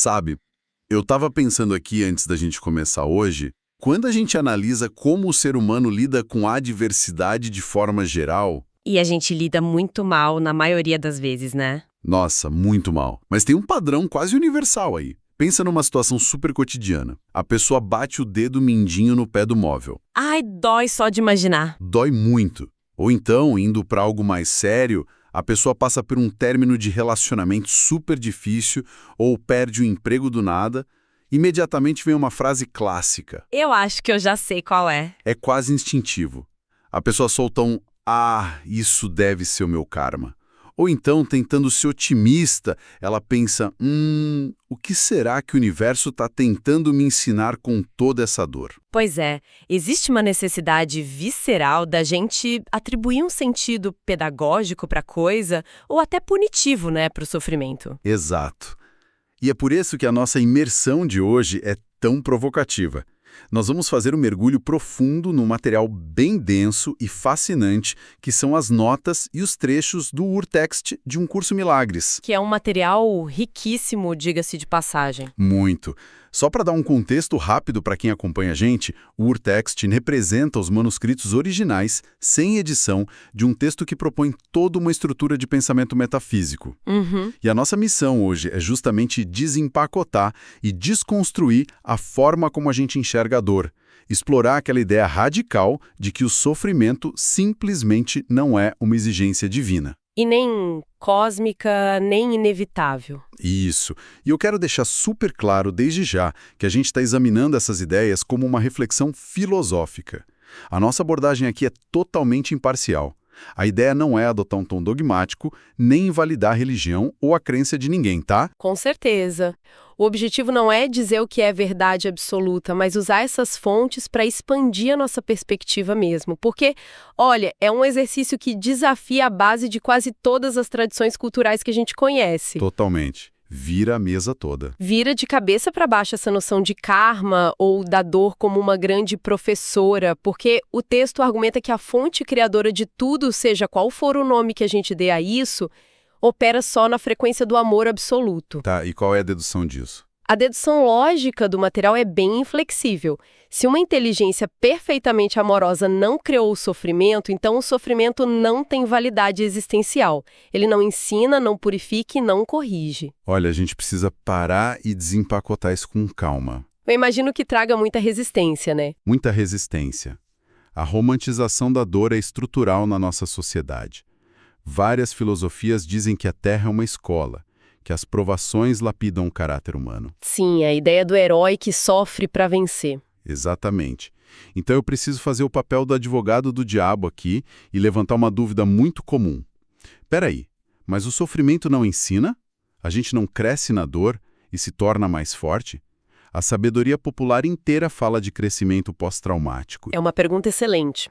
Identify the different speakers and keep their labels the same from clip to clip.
Speaker 1: Sabe, eu estava pensando aqui antes da gente começar hoje, quando a gente analisa como o ser humano lida com a adversidade de forma geral,
Speaker 2: E a gente lida muito mal na maioria das vezes, né?
Speaker 1: nossa, muito mal. Mas tem um padrão quase universal aí. Pensa numa situação super cotidiana. A pessoa bate o dedo mindinho no pé do móvel.
Speaker 2: Ai, dói só de imaginar.
Speaker 1: Dói muito. Ou então, indo para algo mais sério, a pessoa passa por um término de relacionamento super difícil ou perde o emprego do nada, imediatamente vem uma frase clássica.
Speaker 2: Eu acho que eu já sei qual é.
Speaker 1: É quase instintivo. A pessoa solta um "Ah, isso deve ser o meu karma". Ou então, tentando ser otimista, ela pensa: o que será que o universo está tentando me ensinar com toda essa dor?
Speaker 2: Pois é, existe uma necessidade visceral da gente atribuir um sentido pedagógico para a coisa ou até punitivo, né, para o sofrimento.
Speaker 1: Exato. E é por isso que a nossa imersão de hoje é tão provocativa. Nós vamos fazer um mergulho profundo num material bem denso e fascinante, que são as notas e os trechos do Urtext de Um Curso Milagres.
Speaker 2: Que é um material riquíssimo, diga-se de passagem.
Speaker 1: Muito. Só para dar um contexto rápido para quem acompanha a gente, o Urtext representa os manuscritos originais, sem edição, de um texto que propõe toda uma estrutura de pensamento metafísico. E a nossa missão hoje é justamente desempacotar e desconstruir a forma como a gente enxerga a dor, explorar aquela ideia radical de que o sofrimento simplesmente não é uma exigência divina.
Speaker 2: E nem cósmica, nem inevitável.
Speaker 1: Isso. E eu quero deixar super claro desde já que a gente está examinando essas ideias como uma reflexão filosófica. A nossa abordagem aqui é totalmente imparcial. A ideia não é adotar um tom dogmático, nem invalidar a religião ou a crença de ninguém, tá?
Speaker 2: Com certeza. O objetivo não é dizer o que é verdade absoluta, mas usar essas fontes para expandir a nossa perspectiva mesmo. Porque, olha, é um exercício que desafia a base de quase todas as tradições culturais que a gente conhece.
Speaker 1: Totalmente. Vira a mesa toda.
Speaker 2: Vira de cabeça para baixo essa noção de karma ou da dor como uma grande professora, porque o texto argumenta que a fonte criadora de tudo, seja qual for o nome que a gente dê a isso, opera só na frequência do amor absoluto.
Speaker 1: Tá, e qual é a dedução disso?
Speaker 2: A dedução lógica do material é bem inflexível. Se uma inteligência perfeitamente amorosa não criou o sofrimento, então o sofrimento não tem validade existencial. Ele não ensina, não purifica e não corrige.
Speaker 1: Olha, a gente precisa parar e desempacotar isso com calma.
Speaker 2: Eu imagino que traga muita resistência, né?
Speaker 1: Muita resistência. A romantização da dor é estrutural na nossa sociedade. Várias filosofias dizem que a Terra é uma escola, que as provações lapidam o caráter humano.
Speaker 2: Sim, a ideia do herói que sofre para vencer.
Speaker 1: Exatamente. Então eu preciso fazer o papel do advogado do diabo aqui e levantar uma dúvida muito comum. Peraí, mas o sofrimento não ensina? A gente não cresce na dor e se torna mais forte? A sabedoria popular inteira fala de crescimento pós-traumático.
Speaker 2: É uma pergunta excelente.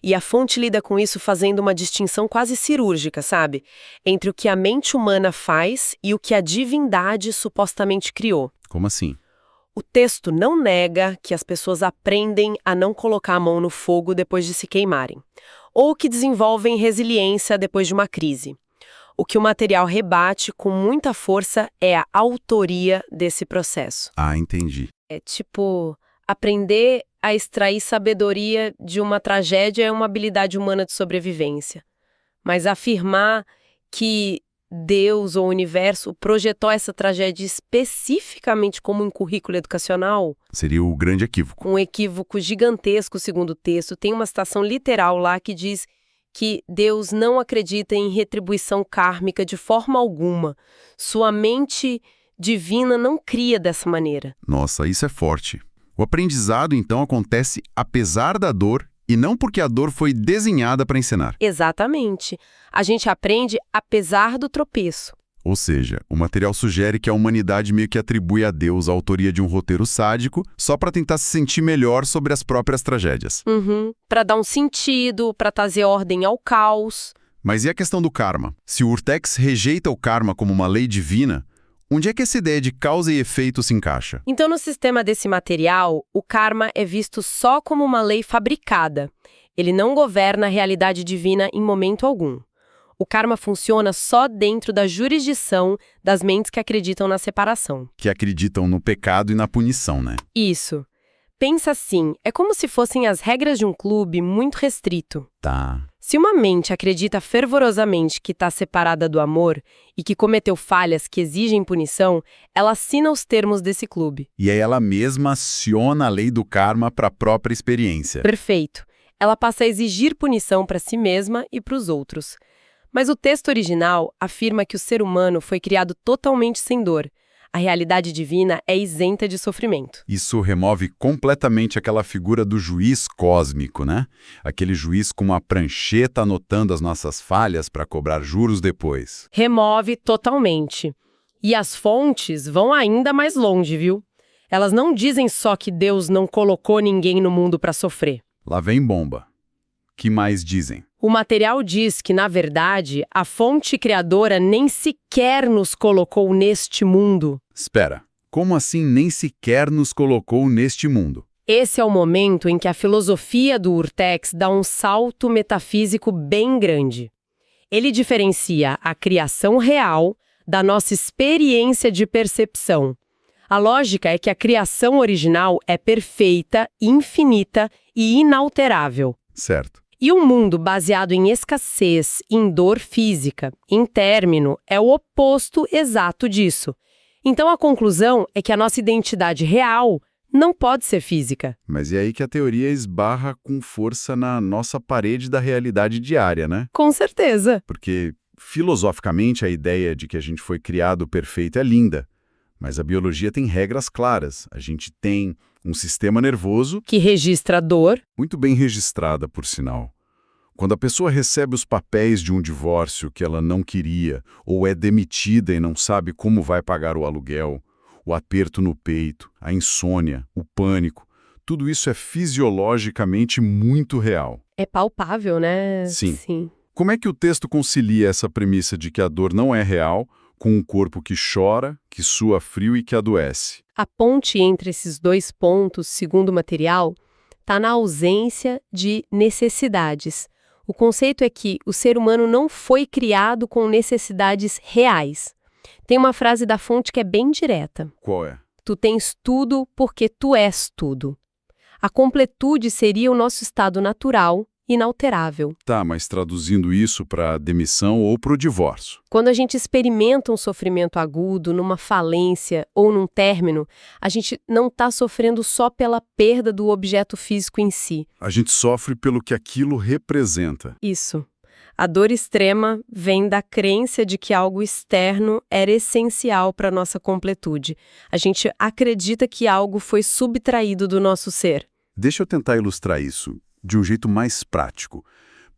Speaker 2: E a fonte lida com isso fazendo uma distinção quase cirúrgica, sabe? Entre o que a mente humana faz e o que a divindade supostamente criou.
Speaker 1: Como assim?
Speaker 2: O texto não nega que as pessoas aprendem a não colocar a mão no fogo depois de se queimarem, ou que desenvolvem resiliência depois de uma crise. O que o material rebate com muita força é a autoria desse processo.
Speaker 1: Ah, entendi.
Speaker 2: É tipo, aprender a extrair sabedoria de uma tragédia é uma habilidade humana de sobrevivência. Mas afirmar que Deus ou o universo projetou essa tragédia especificamente como um currículo educacional,
Speaker 1: Seria o grande equívoco.
Speaker 2: um equívoco gigantesco segundo o texto. Tem uma citação literal lá que diz que Deus não acredita em retribuição kármica de forma alguma. Sua mente divina não cria dessa maneira.
Speaker 1: Nossa, isso é forte. O aprendizado, então, acontece apesar da dor e não porque a dor foi desenhada para ensinar.
Speaker 2: Exatamente. A gente aprende apesar do tropeço.
Speaker 1: Ou seja, o material sugere que a humanidade meio que atribui a Deus a autoria de um roteiro sádico só para tentar se sentir melhor sobre as próprias tragédias.
Speaker 2: Para dar um sentido, para trazer ordem ao caos.
Speaker 1: Mas e a questão do karma? Se o Urtext rejeita o karma como uma lei divina, onde é que essa ideia de causa e efeito se encaixa?
Speaker 2: Então, no sistema desse material, o karma é visto só como uma lei fabricada. Ele não governa a realidade divina em momento algum. O karma funciona só dentro da jurisdição das mentes que acreditam na separação.
Speaker 1: Que acreditam no pecado e na punição, né?
Speaker 2: Isso. Pensa assim, é como se fossem as regras de um clube muito restrito.
Speaker 1: Tá.
Speaker 2: Se uma mente acredita fervorosamente que está separada do amor e que cometeu falhas que exigem punição, ela assina os termos desse clube.
Speaker 1: E aí ela mesma aciona a lei do karma para a própria experiência.
Speaker 2: Perfeito. Ela passa a exigir punição para si mesma e para os outros. Mas o texto original afirma que o ser humano foi criado totalmente sem dor. A realidade divina é isenta de sofrimento.
Speaker 1: Isso remove completamente aquela figura do juiz cósmico, né? Aquele juiz com uma prancheta anotando as nossas falhas para cobrar juros depois.
Speaker 2: Remove totalmente. E as fontes vão ainda mais longe, viu? Elas não dizem só que Deus não colocou ninguém no mundo para sofrer.
Speaker 1: Lá vem bomba. Que mais dizem?
Speaker 2: O material diz que, na verdade, a fonte criadora nem sequer nos colocou neste mundo.
Speaker 1: Espera, como assim nem sequer nos colocou neste mundo?
Speaker 2: Esse é o momento em que a filosofia do Urtext dá um salto metafísico bem grande. Ele diferencia a criação real da nossa experiência de percepção. A lógica é que a criação original é perfeita, infinita e inalterável.
Speaker 1: Certo.
Speaker 2: E um mundo baseado em escassez, em dor física, em término, é o oposto exato disso. Então a conclusão é que a nossa identidade real não pode ser física.
Speaker 1: Mas é aí que a teoria esbarra com força na nossa parede da realidade diária, né?
Speaker 2: Com certeza.
Speaker 1: Porque, filosoficamente, a ideia de que a gente foi criado perfeito é linda. Mas a biologia tem regras claras. A gente tem um sistema nervoso
Speaker 2: Que registra a dor.
Speaker 1: muito bem registrada, por sinal. Quando a pessoa recebe os papéis de um divórcio que ela não queria, ou é demitida e não sabe como vai pagar o aluguel, o aperto no peito, a insônia, o pânico, tudo isso é fisiologicamente muito real.
Speaker 2: É palpável, né?
Speaker 1: Sim. Como é que o texto concilia essa premissa de que a dor não é real com um corpo que chora, que sua frio e que adoece?
Speaker 2: A ponte entre esses dois pontos, segundo o material, está na ausência de necessidades. O conceito é que o ser humano não foi criado com necessidades reais. Tem uma frase da fonte que é bem direta.
Speaker 1: Qual é?
Speaker 2: Tu tens tudo porque tu és tudo. A completude seria o nosso estado natural, inalterável.
Speaker 1: Tá, mas traduzindo isso para demissão ou para o divórcio.
Speaker 2: Quando a gente experimenta um sofrimento agudo, numa falência ou num término, a gente não está sofrendo só pela perda do objeto físico em si.
Speaker 1: A gente sofre pelo que aquilo representa.
Speaker 2: Isso. A dor extrema vem da crença de que algo externo era essencial para a nossa completude. A gente acredita que algo foi subtraído do nosso ser.
Speaker 1: Deixa eu tentar ilustrar isso de um jeito mais prático.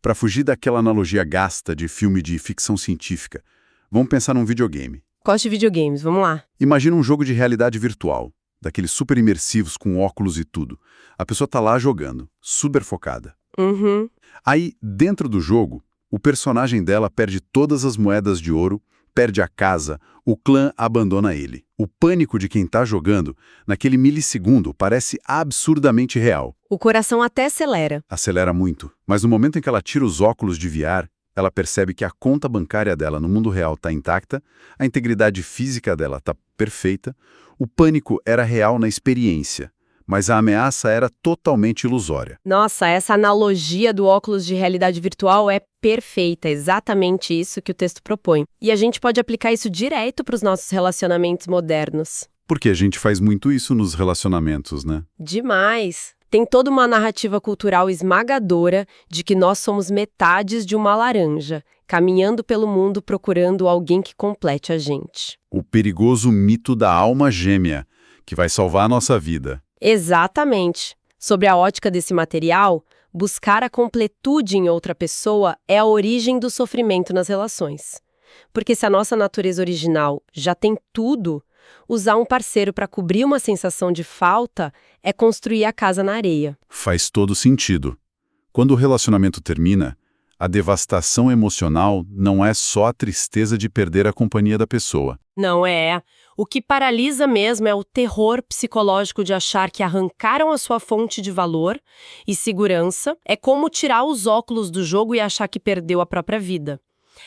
Speaker 1: Para fugir daquela analogia gasta de filme de ficção científica, vamos pensar num videogame.
Speaker 2: Gosto de videogames, vamos lá.
Speaker 1: Imagina um jogo de realidade virtual, daqueles super imersivos com óculos e tudo. A pessoa tá lá jogando, super focada.
Speaker 2: Uhum.
Speaker 1: Aí, dentro do jogo, o personagem dela perde todas as moedas de ouro, perde a casa, o clã abandona ele. O pânico de quem tá jogando, naquele milissegundo, parece absurdamente real.
Speaker 2: O coração até acelera.
Speaker 1: Acelera muito, mas no momento em que ela tira os óculos de VR, ela percebe que a conta bancária dela no mundo real está intacta, a integridade física dela está perfeita, o pânico era real na experiência, mas a ameaça era totalmente ilusória.
Speaker 2: Nossa, essa analogia do óculos de realidade virtual é perfeita, exatamente isso que o texto propõe. E a gente pode aplicar isso direto para os nossos relacionamentos modernos.
Speaker 1: Porque a gente faz muito isso nos relacionamentos, né?
Speaker 2: Demais! Tem toda uma narrativa cultural esmagadora de que nós somos metades de uma laranja, caminhando pelo mundo procurando alguém que complete a gente.
Speaker 1: O perigoso mito da alma gêmea, que vai salvar a nossa vida.
Speaker 2: Exatamente. Sobre a ótica desse material, buscar a completude em outra pessoa é a origem do sofrimento nas relações. Porque se a nossa natureza original já tem tudo, usar um parceiro para cobrir uma sensação de falta é construir a casa na areia.
Speaker 1: Faz todo sentido. Quando o relacionamento termina, a devastação emocional não é só a tristeza de perder a companhia da pessoa.
Speaker 2: Não é. O que paralisa mesmo é o terror psicológico de achar que arrancaram a sua fonte de valor e segurança. É como tirar os óculos do jogo e achar que perdeu a própria vida.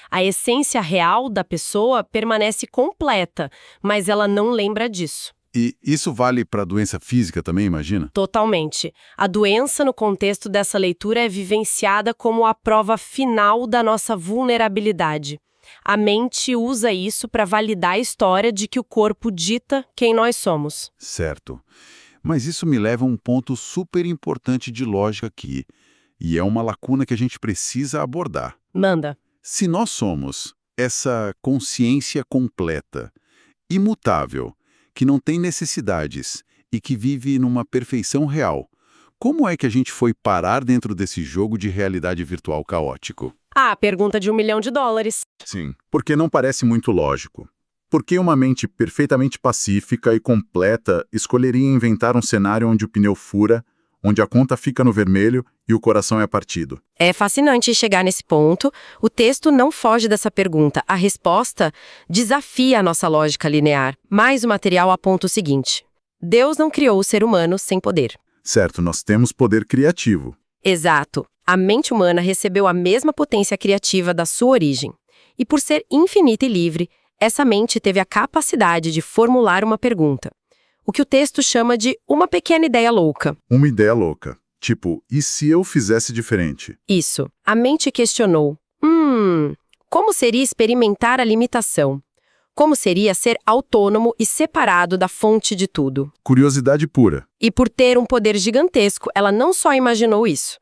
Speaker 2: A essência real da pessoa permanece completa, mas ela não lembra disso.
Speaker 1: E isso vale para a doença física também, imagina?
Speaker 2: Totalmente. A doença, no contexto dessa leitura, é vivenciada como a prova final da nossa vulnerabilidade. A mente usa isso para validar a história de que o corpo dita quem nós somos.
Speaker 1: Certo. Mas isso me leva a um ponto super importante de lógica aqui, e é uma lacuna que a gente precisa abordar.
Speaker 2: Manda.
Speaker 1: Se nós somos essa consciência completa, imutável, que não tem necessidades e que vive numa perfeição real, como é que a gente foi parar dentro desse jogo de realidade virtual caótico?
Speaker 2: Ah, pergunta de $1 milhão.
Speaker 1: Sim. Porque não parece muito lógico. Por que uma mente perfeitamente pacífica e completa escolheria inventar um cenário onde o pneu fura, onde a conta fica no vermelho e o coração é partido?
Speaker 2: É fascinante chegar nesse ponto. O texto não foge dessa pergunta. A resposta desafia a nossa lógica linear. Mas o material aponta o seguinte: Deus não criou o ser humano sem poder.
Speaker 1: Certo, nós temos poder criativo.
Speaker 2: Exato. A mente humana recebeu a mesma potência criativa da sua origem. E por ser infinita e livre, essa mente teve a capacidade de formular uma pergunta. O que o texto chama de uma pequena ideia louca.
Speaker 1: Uma ideia louca. Tipo, e se eu fizesse diferente?
Speaker 2: Isso. A mente questionou. Como seria experimentar a limitação? Como seria ser autônomo e separado da fonte de tudo?
Speaker 1: Curiosidade pura.
Speaker 2: E por ter um poder gigantesco, ela não só imaginou isso.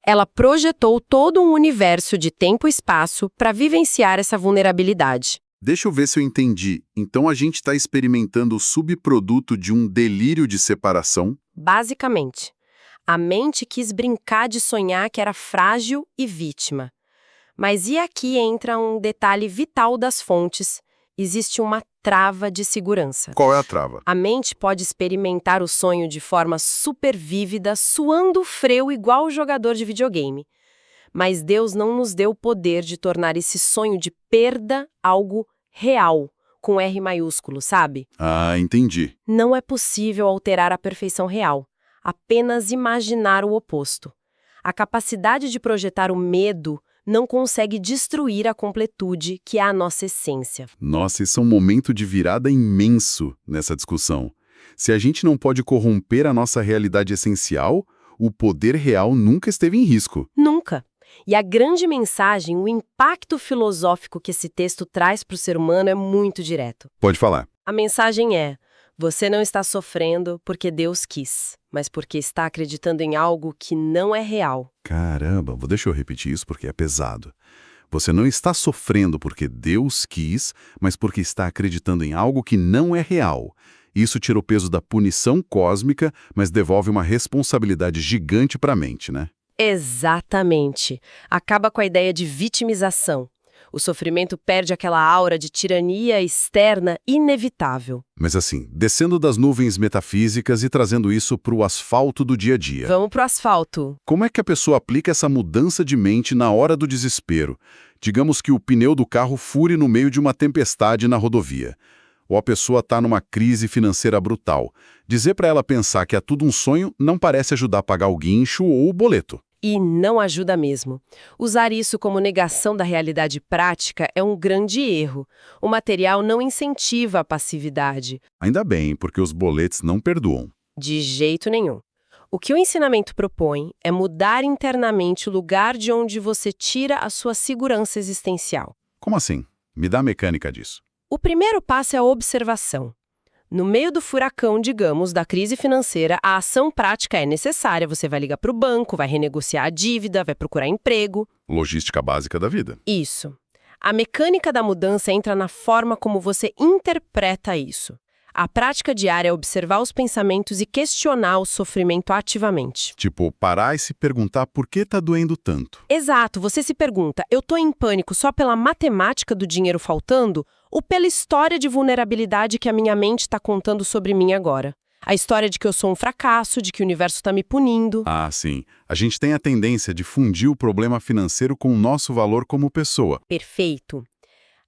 Speaker 2: Ela projetou todo um universo de tempo e espaço para vivenciar essa vulnerabilidade.
Speaker 1: Deixa eu ver se eu entendi. Então a gente está experimentando o subproduto de um delírio de separação?
Speaker 2: Basicamente, a mente quis brincar de sonhar que era frágil e vítima. Mas e aqui entra um detalhe vital das fontes. Existe uma trava de segurança.
Speaker 1: Qual é a trava?
Speaker 2: A mente pode experimentar o sonho de forma super vívida, suando freio igual o jogador de videogame. Mas Deus não nos deu o poder de tornar esse sonho de perda algo real, com R maiúsculo, sabe?
Speaker 1: Ah, entendi.
Speaker 2: Não é possível alterar a perfeição real, apenas imaginar o oposto. A capacidade de projetar o medo não consegue destruir a completude que é a nossa essência.
Speaker 1: Nossa, isso é um momento de virada imenso nessa discussão. Se a gente não pode corromper a nossa realidade essencial, o poder real nunca esteve em risco.
Speaker 2: Nunca. E a grande mensagem, o impacto filosófico que esse texto traz para o ser humano é muito direto.
Speaker 1: Pode falar.
Speaker 2: A mensagem é: você não está sofrendo porque Deus quis, mas porque está acreditando em algo que não é real.
Speaker 1: Caramba, deixa eu repetir isso porque é pesado. Você não está sofrendo porque Deus quis, mas porque está acreditando em algo que não é real. Isso tira o peso da punição cósmica, mas devolve uma responsabilidade gigante para a mente, né?
Speaker 2: Exatamente. Acaba com a ideia de vitimização. O sofrimento perde aquela aura de tirania externa inevitável.
Speaker 1: Mas assim, descendo das nuvens metafísicas e trazendo isso para o asfalto do dia a dia.
Speaker 2: Vamos pro asfalto.
Speaker 1: Como é que a pessoa aplica essa mudança de mente na hora do desespero? Digamos que o pneu do carro fure no meio de uma tempestade na rodovia. Ou a pessoa está numa crise financeira brutal. Dizer para ela pensar que é tudo um sonho não parece ajudar a pagar o guincho ou o boleto.
Speaker 2: E não ajuda mesmo. Usar isso como negação da realidade prática é um grande erro. O material não incentiva a passividade.
Speaker 1: Ainda bem, porque os boletos não perdoam.
Speaker 2: De jeito nenhum. O que o ensinamento propõe é mudar internamente o lugar de onde você tira a sua segurança existencial.
Speaker 1: Como assim? Me dá a mecânica disso.
Speaker 2: O primeiro passo é a observação. No meio do furacão, digamos, da crise financeira, a ação prática é necessária. Você vai ligar para o banco, vai renegociar a dívida, vai procurar emprego.
Speaker 1: Logística básica da vida.
Speaker 2: Isso. A mecânica da mudança entra na forma como você interpreta isso. A prática diária é observar os pensamentos e questionar o sofrimento ativamente.
Speaker 1: Tipo, parar e se perguntar por que tá doendo tanto.
Speaker 2: Exato, você se pergunta, eu tô em pânico só pela matemática do dinheiro faltando ou pela história de vulnerabilidade que a minha mente está contando sobre mim agora? A história de que eu sou um fracasso, de que o universo está me punindo.
Speaker 1: Ah, sim. A gente tem a tendência de fundir o problema financeiro com o nosso valor como pessoa.
Speaker 2: Perfeito.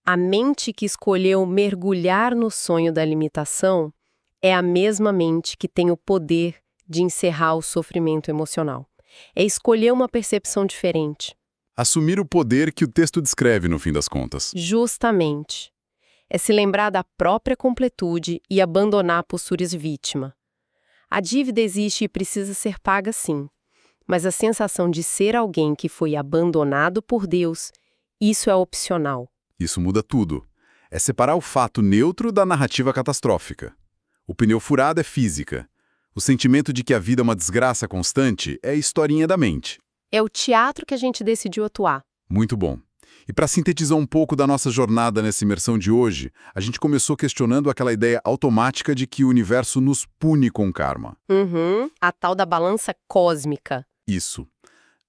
Speaker 2: A mente que escolheu mergulhar no sonho da limitação é a mesma mente que tem o poder de encerrar o sofrimento emocional. É escolher uma percepção diferente.
Speaker 1: Assumir o poder que o texto descreve, no fim das contas.
Speaker 2: Justamente. É se lembrar da própria completude e abandonar a postura de vítima. A dívida existe e precisa ser paga sim, mas a sensação de ser alguém que foi abandonado por Deus, isso é opcional.
Speaker 1: Isso muda tudo. É separar o fato neutro da narrativa catastrófica. O pneu furado é física. O sentimento de que a vida é uma desgraça constante é historinha da mente.
Speaker 2: É o teatro que a gente decidiu atuar.
Speaker 1: Muito bom. E para sintetizar um pouco da nossa jornada nessa imersão de hoje, a gente começou questionando aquela ideia automática de que o universo nos pune com karma.
Speaker 2: A tal da balança cósmica.
Speaker 1: Isso.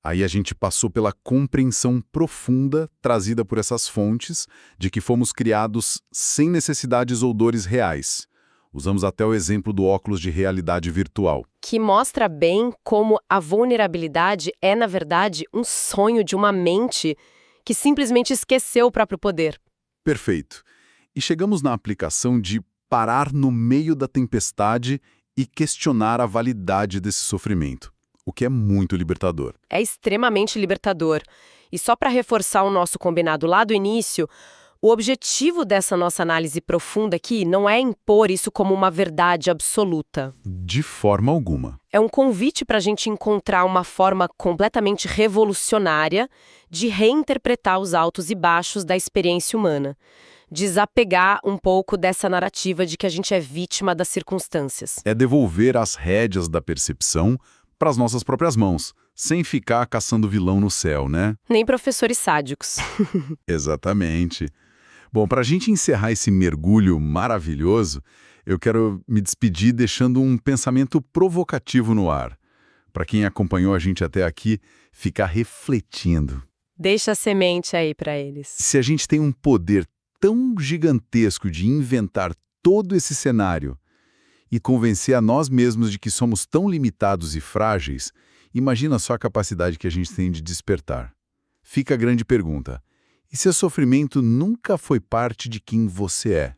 Speaker 1: Aí a gente passou pela compreensão profunda trazida por essas fontes de que fomos criados sem necessidades ou dores reais. Usamos até o exemplo do óculos de realidade virtual.
Speaker 2: Que mostra bem como a vulnerabilidade é, na verdade, um sonho de uma mente que simplesmente esqueceu o próprio poder.
Speaker 1: Perfeito. E chegamos na aplicação de parar no meio da tempestade e questionar a validade desse sofrimento, o que é muito libertador.
Speaker 2: É extremamente libertador. E só para reforçar o nosso combinado lá do início, o objetivo dessa nossa análise profunda aqui não é impor isso como uma verdade absoluta.
Speaker 1: De forma alguma.
Speaker 2: É um convite para a gente encontrar uma forma completamente revolucionária de reinterpretar os altos e baixos da experiência humana. Desapegar um pouco dessa narrativa de que a gente é vítima das circunstâncias.
Speaker 1: É devolver as rédeas da percepção para as nossas próprias mãos, sem ficar caçando vilão no céu, né?
Speaker 2: Nem professores sádicos.
Speaker 1: Exatamente. Bom, para a gente encerrar esse mergulho maravilhoso, eu quero me despedir deixando um pensamento provocativo no ar. Para quem acompanhou a gente até aqui, ficar refletindo.
Speaker 2: Deixa a semente aí para eles.
Speaker 1: Se a gente tem um poder tão gigantesco de inventar todo esse cenário e convencer a nós mesmos de que somos tão limitados e frágeis, imagina só a capacidade que a gente tem de despertar. Fica a grande pergunta. E se o sofrimento nunca foi parte de quem você é?